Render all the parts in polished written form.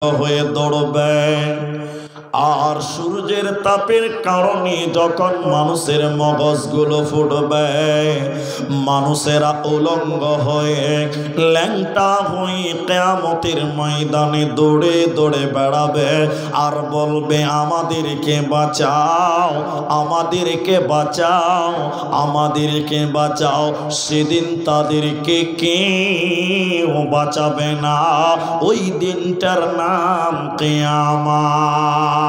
হয়ে দৌড়বেন। আর সূর্যের তাপের কারণে যখন মানুষের মগজগুলো ফুটবে, মানুষেরা উলঙ্গ হয়ে ল্যাংটা হয়ে কিয়ামতের ময়দানে দৌড়ে দৌড়ে বেড়াবে আর বলবে, আমাদেরকে বাঁচাও, আমাদেরকে বাঁচাও, আমাদেরকে বাঁচাও। সেদিন তাদেরকে কেউ বাঁচাবে না। ওই দিনটার নাম কিয়ামত।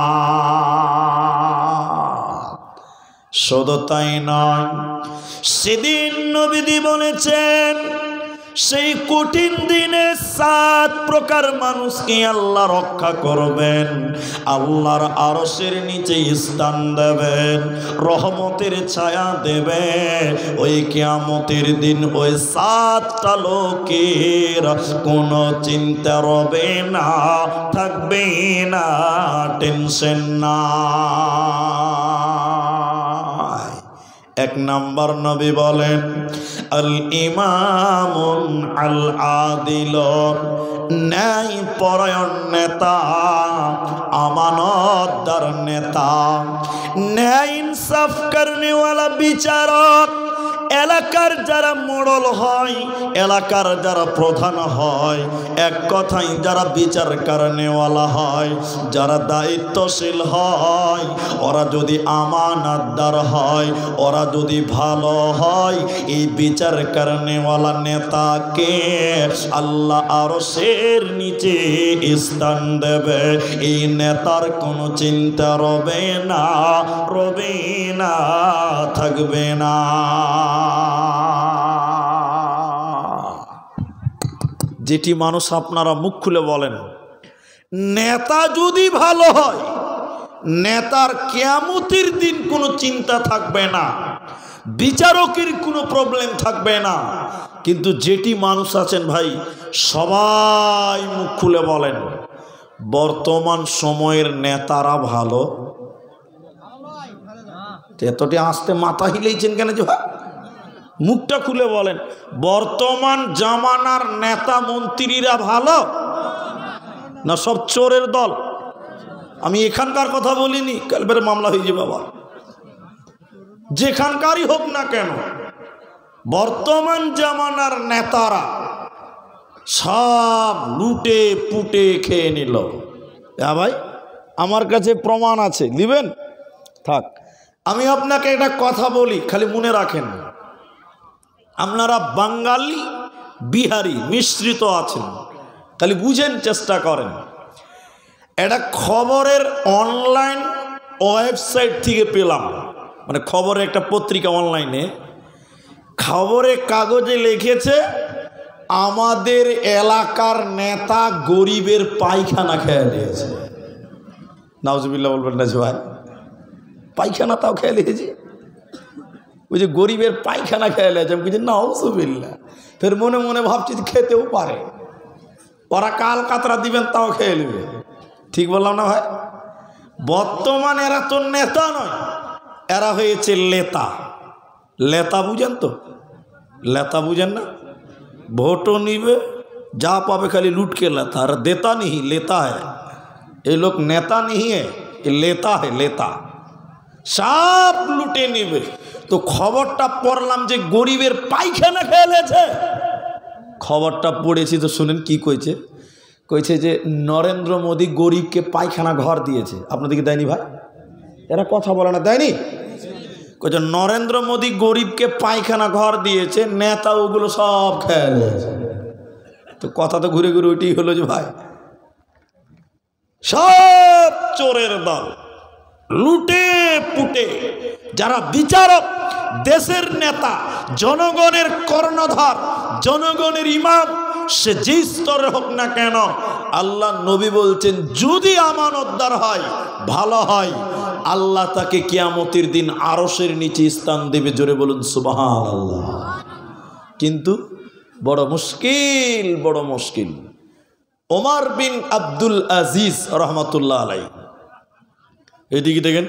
শুধু তাই নয়, সেদিন নবীজি বলেছেন, সেই কঠিন দিনে 7 প্রকার মানুষকে আল্লাহ রক্ষা করবেন, আল্লাহর আরশের নিচে স্থান দেবেন, রহমতের ছায়া দেবে। ওই কিয়ামতের দিন ওই 7টা লোকের কোনো চিন্তা রবে না, থাকবে না, টেনশন না। 1 নাম্বার নবী বলেন, আল ইমামুন আল আদিল, ন্যায় পরায়ণ নেতা, আমানতদার নেতা, ন্যায় ইনসাফ করনে ওয়ালা বিচারক। এলাকার যারা মোড়ল হয়, এলাকার যারা প্রধান হয়, এক কথায় যারা বিচার করনেওয়ালা হয়, যারা দায়িত্বশীল হয়, ওরা যদি আমানতদার হয়, ওরা যদি ভালো হয়, এই বিচার করনেওয়ালা নেতাকে আল্লাহ আরশের নিচে স্থান দেবে। এই নেতার কোনো চিন্তা রবে না, রবে না, থাকবে না। যেটি মানুষ আপনারা মুখ খুলে বলেন, নেতা যদি ভালো হয়, নেতার কিয়ামতের দিন কোনো চিন্তা থাকবে না, বিচারকের কোনো প্রবলেম থাকবে না। কিন্তু যেটি মানুষ আছেন ভাই, সবাই মুখ খুলে বলেন, বর্তমান সময়ের নেতারা ভালো। এতটি আসতে মাথা হিলেইছেন কেন যে ভাই? মুখটা খুলে বলেন, বর্তমান জামানার নেতা মন্ত্রীরা ভালো না সব চোরের দল? আমি এখানকার কথা বলিনি, কালবের মামলা হয়ে যাবে বাবা। যেখানকারই হোক না কেন, বর্তমান জামানার নেতারা সব লুটে পুটে খেয়ে নিল। হ্যাঁ ভাই, আমার কাছে প্রমাণ আছে, দিবেন? থাক, আমি আপনাকে একটা কথা বলি, খালি মনে রাখেন, আপনারা বাঙালি বিহারি মিশ্রিত আছেন, খালি বুঝেন, চেষ্টা করেন। এটা খবরের অনলাইন ওয়েবসাইট থেকে পেলাম, মানে খবরের একটা পত্রিকা অনলাইনে, খবরের কাগজে লিখেছে, আমাদের এলাকার নেতা গরিবের পায়খানা খেয়ে নিয়েছে। নাউজুবিল্লাহ বলবেন না যে ভাই, পায়খানা তাও খেয়ে নিয়েছে? ওই যে গরিবের পায়খানা খেয়ে নিয়েছে, আমি বলছি নাউজুবিল্লাহ। ফের মনে মনে ভাবছি খেতেও পারে, ওরা কাল কাতরা দিবেন তাও খেয়ে নেবে। ঠিক বললাম না ভাই? বর্তমান এরা তো নেতা নয়, এরা হয়েছে লেতা। লেতা বুঝেন তো? লেতা বুঝেন না? ভোটও নিবে, যা পাবে খালি লুটকে लेता, और देता नहीं लेता है। ये लोग नेता नहीं है, ये लेता है, लेता। সব লুটে নিবে। তো খবরটা পড়লাম যে গরিবের পায়খানা খেয়ে নিয়েছে। খবরটা পড়েছি তো শুনেন কি কইছে। কইছে যে নরেন্দ্র মোদী গরিবকে পায়খানা ঘর দিয়েছে। আপনাদেরকে দেয়নি ভাই? এরা কথা বলে না, দেয়নি? কইছে নরেন্দ্র মোদী গরিবকে পায়খানা ঘর দিয়েছে, নেতা ওগুলো সব খেয়ে নিয়েছে। তো কথা তো ঘুরে ঘুরে ওইটাই হলো যে ভাই, সব চোরের দল, লুটে পুটে। যারা বিচারক, দেশের নেতা, জনগণের কর্ণধার, জনগণের ইমাম, সে যে স্তরে হোক না কেন, আল্লাহ নবী বলছেন যদি আমানতদার হয়, ভালো হয়, আল্লাহ তাকে কিয়ামতের দিন আরশের নিচে স্থান দেবে। জোরে বলুন সুবহানাল্লাহ। কিন্তু বড় মুশকিল, বড় মুশকিল। ওমর বিন আব্দুল আজিজ রহমতুল্লাহ আলাইহি, এদিকে দেখেন,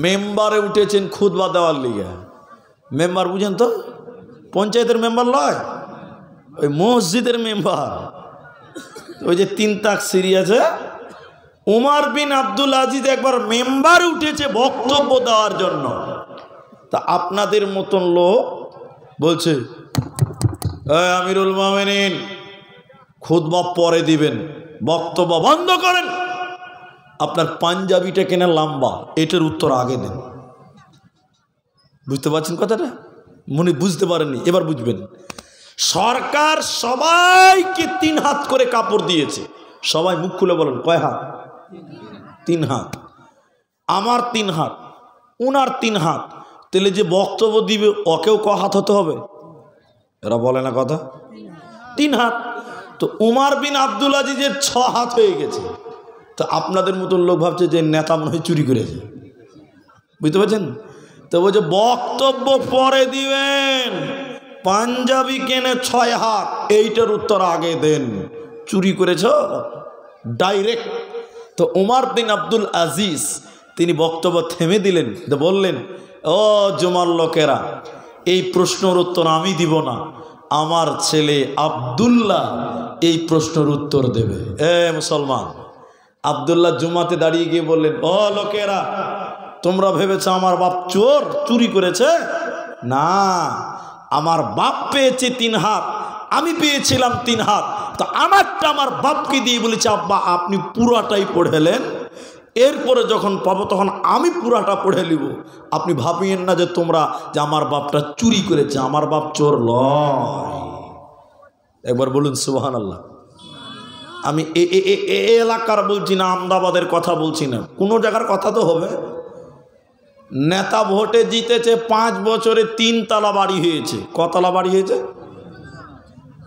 মেম্বারে উঠেছেন খুতবা দেওয়ার লিগে। মেম্বার বুঝেন তো? পঞ্চায়েতের মেম্বার নয়, ওই মসজিদের মেম্বার। ওই যে 3 তাক সিঁড়ি আছে, উমর বিন আব্দুল আজিজ একবার মেম্বারে উঠেছে বক্তব্য দেওয়ার জন্য। তা আপনাদের মতন লোক বলছে, আমিরুল মুমিনিন খুতবা পরে দিবেন, বক্তব্য বন্ধ করেন, আপনার পাঞ্জাবিটা কেনা লম্বা, এটার উত্তর আগে দেন। বুঝতে পারছেন কথাটা? মনে বুঝতে পারেননি, এবার বুঝবেন। সরকার সবাইকে 3 হাত করে কাপড় দিয়েছে। সবাই মুখ খুলে বলেন, কয় হাত? 3 হাত। আমার 3 হাত, উনার 3 হাত। তাহলে যে বক্তব্য দিবে ওকেও ক হাত হতে হবে? এরা বলে না কথা, 3 হাত। তো উমর বিন আব্দুল আজিজের 6 হাত হয়ে গেছে। তো আপনাদের মতন লোক ভাবছে যে নেতা মনে হয় চুরি করেছে। বুঝতে পারছেন? তো বলছে বক্তব্য পরে দিবেন, পাঞ্জাবি কেনে 6 হাত, এইটার উত্তর আগে দেন। চুরি করেছ ডাইরেক্ট। তো উমর বিন আব্দুল আজিজ তিনি বক্তব্য থেমে দিলেন, বললেন, ও জুমার লোকেরা, এই প্রশ্নের উত্তর আমি দিব না, আমার ছেলে আব্দুল্লাহ এই প্রশ্নের উত্তর দেবে। মুসলমান, আব্দুল্লাহ জুমাতে দাঁড়িয়ে গিয়ে বললেন, ও লোকেরা, তোমরা ভেবেছ আমার বাপ চোর, চুরি করেছে? না, আমার বাপ পেয়েছে 3 হাত, আমি পেয়েছিলাম 3 হাত। তো আমারটা আমার বাপকে দিয়ে বলেছে, আব্বা আপনি পুরাটাই পড়েলেন, এরপরে যখন পাবো তখন আমি পুরাটা পড়ে নিব। আপনি ভাবিয়েন না যে তোমরা যে আমার বাপটা চুরি করেছে, আমার বাপ চোর লয়। একবার বলুন সুবহানাল্লাহ। আমি এ এলাকার বলছি না, আহমেদাবাদের কথা বলছি না, কোনো জায়গার কথা তো হবে। নেতা ভোটে জিতেছে, 5 বছরে 3 তলা বাড়ি হয়েছে। কতলা বাড়ি হয়েছে?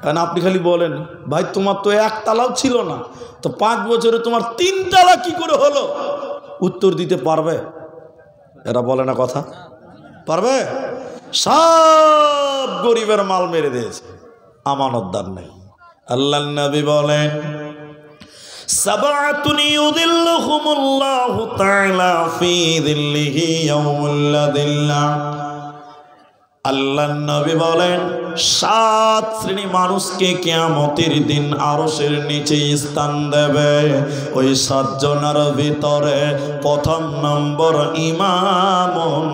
কারণ আপনি খালি বলেন, ভাই তোমার তো 1 তলাও ছিল না, তো 5 বছরে তোমার 3 তলা কি করে হলো? উত্তর দিতে পারবে? এরা বলে না কথা, পারবে? সব গরিবের মাল মেরে দিয়েছে, আমানতদার নেই। আল্লাহর নবী বলেন, সাবআতুন ইউযিল্লুহুমুল্লাহু তাআলা ফি যিল্লিহি ইয়াউমুল লা যিল্লা। আল্লাহর নবী বলেন, 7 শ্রেণী মানুষকে কিয়ামতের দিন আরশের নিচে স্থান দেবে। ওই 7 জনের ভিতরে 1 নম্বর ইমামুন